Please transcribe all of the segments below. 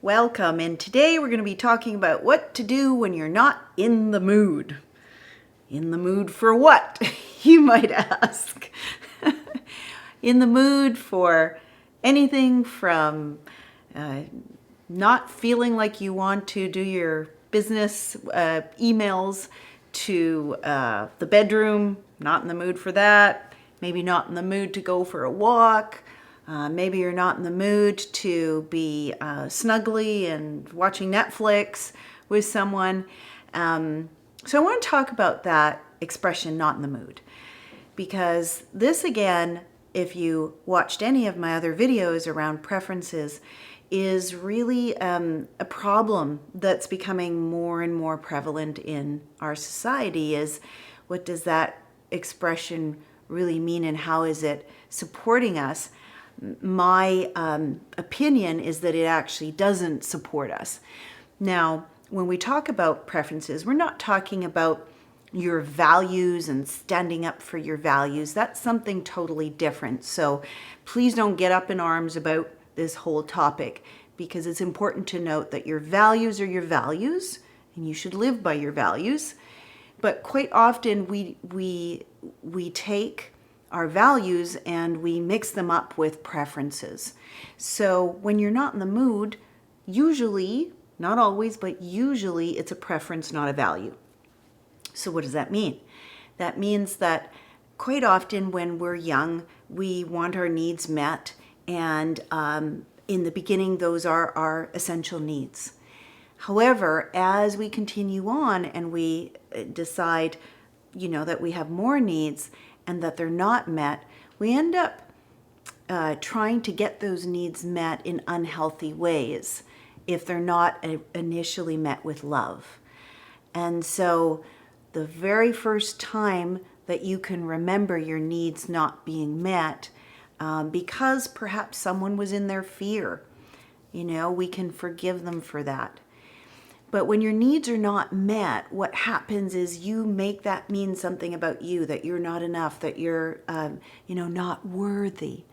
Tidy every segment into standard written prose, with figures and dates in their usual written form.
Welcome, and today we're going to be talking about what to do when you're not in the mood. In the mood for what, you might ask? In the mood for anything from not feeling like you want to do your business emails to the bedroom, not in the mood for that, maybe not in the mood to go for a walk. Maybe you're not in the mood to be snuggly and watching Netflix with someone. So I want to talk about that expression, not in the mood. Because this, again, if you watched any of my other videos around preferences, is really a problem that's becoming more and more prevalent in our society. Is what does that expression really mean, and how is it supporting us? My opinion is that it actually doesn't support us. Now, when we talk about preferences, we're not talking about your values and standing up for your values. That's something totally different. So please don't get up in arms about this whole topic, because it's important to note that your values are your values and you should live by your values. But quite often we take our values and we mix them up with preferences. So when you're not in the mood, usually, not always, but usually it's a preference, not a value. So what does that mean? That means that quite often when we're young, we want our needs met, and in the beginning, those are our essential needs. However, as we continue on and we decide, that we have more needs and that they're not met, we end up trying to get those needs met in unhealthy ways if they're not initially met with love. And so the very first time that you can remember your needs not being met, because perhaps someone was in their fear, we can forgive them for that. But when your needs are not met, what happens is you make that mean something about you, that you're not enough, that you're, not worthy.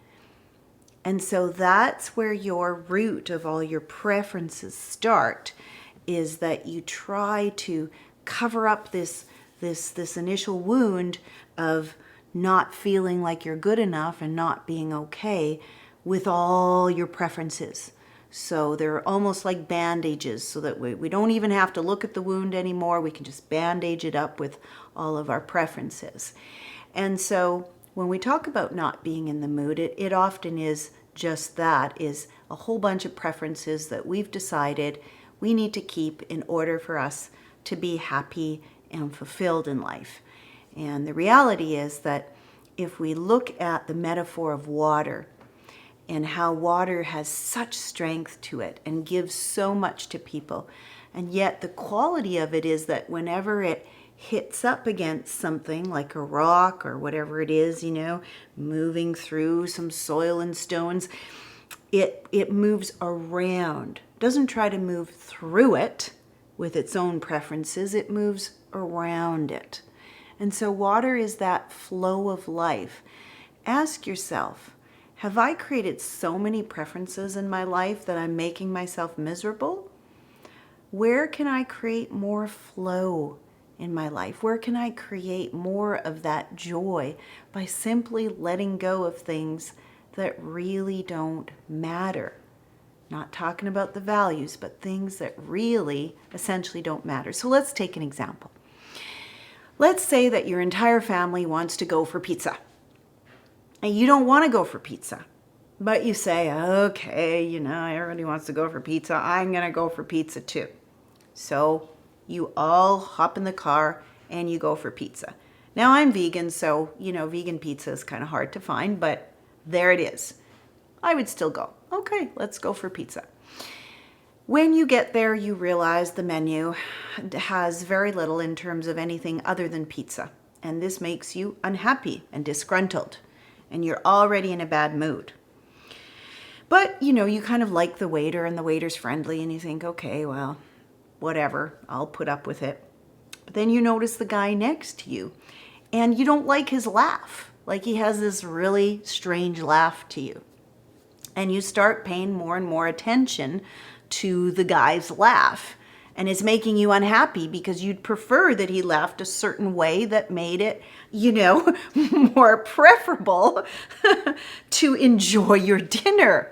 And so that's where your root of all your preferences start, is that you try to cover up this initial wound of not feeling like you're good enough and not being okay with all your preferences. So they're almost like bandages, so that we don't even have to look at the wound anymore. We can just bandage it up with all of our preferences. And so when we talk about not being in the mood, it often is just that, is a whole bunch of preferences that we've decided we need to keep in order for us to be happy and fulfilled in life. And the reality is that if we look at the metaphor of water, and how water has such strength to it and gives so much to people, and yet the quality of it is that whenever it hits up against something like a rock or whatever it is, moving through some soil and stones, it moves around. It doesn't try to move through it with its own preferences, it moves around it. And so water is that flow of life. Ask yourself, have I created so many preferences in my life that I'm making myself miserable? Where can I create more flow in my life? Where can I create more of that joy by simply letting go of things that really don't matter? Not talking about the values, but things that really essentially don't matter. So let's take an example. Let's say that your entire family wants to go for pizza. And you don't want to go for pizza, but you say, okay, everybody wants to go for pizza. I'm going to go for pizza too. So you all hop in the car and you go for pizza. Now I'm vegan, so, vegan pizza is kind of hard to find, but there it is. I would still go. Okay, let's go for pizza. When you get there, you realize the menu has very little in terms of anything other than pizza. And this makes you unhappy and disgruntled. And you're already in a bad mood. But, you kind of like the waiter, and the waiter's friendly, and you think, okay, well, whatever, I'll put up with it. But then you notice the guy next to you, and you don't like his laugh. Like, he has this really strange laugh to you. And you start paying more and more attention to the guy's laugh. And it's making you unhappy because you'd prefer that he laughed a certain way that made it, more preferable to enjoy your dinner.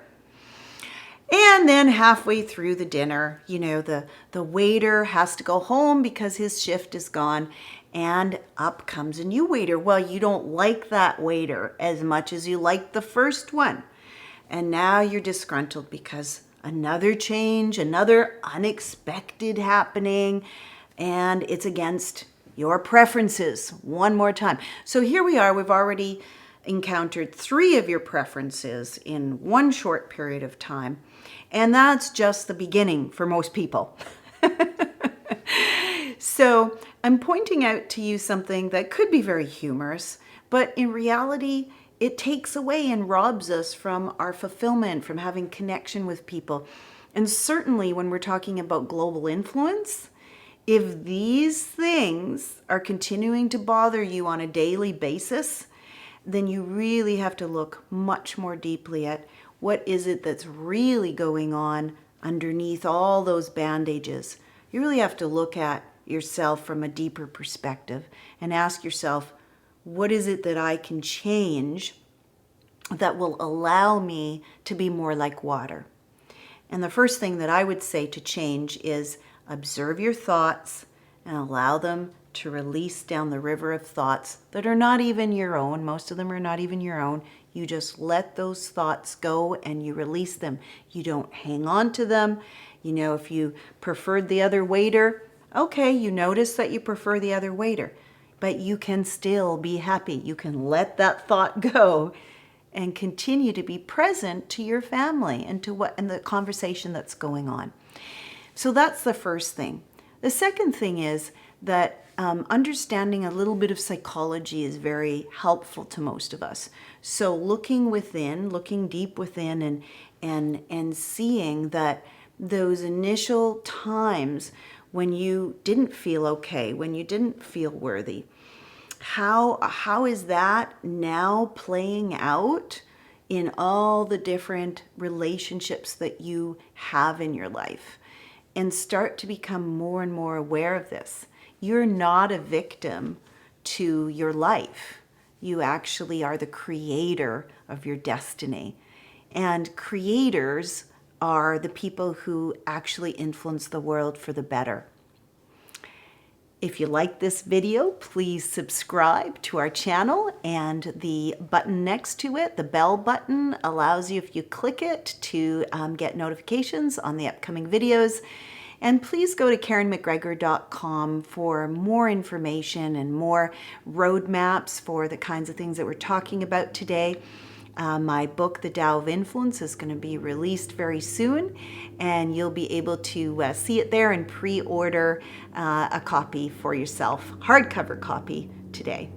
And then halfway through the dinner, the waiter has to go home because his shift is gone, and up comes a new waiter. Well, you don't like that waiter as much as you like the first one. And now you're disgruntled because another change, another unexpected happening, and it's against your preferences one more time. So here we are, we've already encountered 3 of your preferences in one short period of time. And that's just the beginning for most people. So I'm pointing out to you something that could be very humorous, but in reality, it takes away and robs us from our fulfillment, from having connection with people. And certainly when we're talking about global influence, if these things are continuing to bother you on a daily basis, then you really have to look much more deeply at what is it that's really going on underneath all those bandages. You really have to look at yourself from a deeper perspective and ask yourself, what is it that I can change that will allow me to be more like water? And the first thing that I would say to change is observe your thoughts and allow them to release down the river of thoughts that are not even your own. Most of them are not even your own. You just let those thoughts go and you release them. You don't hang on to them. If you preferred the other waiter, okay, you notice that you prefer the other waiter, but you can still be happy. You can let that thought go and continue to be present to your family and to the conversation that's going on. So that's the first thing. The second thing is that understanding a little bit of psychology is very helpful to most of us. So looking within, looking deep within, and seeing that those initial times when you didn't feel okay, when you didn't feel worthy, how is that now playing out in all the different relationships that you have in your life? And start to become more and more aware of this. You're not a victim to your life. You actually are the creator of your destiny. And creators are the people who actually influence the world for the better. If you like this video, please subscribe to our channel, and the button next to it, the bell button, allows you, if you click it, to get notifications on the upcoming videos. And please go to KarenMcGregor.com for more information and more roadmaps for the kinds of things that we're talking about today. My book, The Tao of Influence, is going to be released very soon, and you'll be able to see it there and pre-order a copy for yourself, hardcover copy today.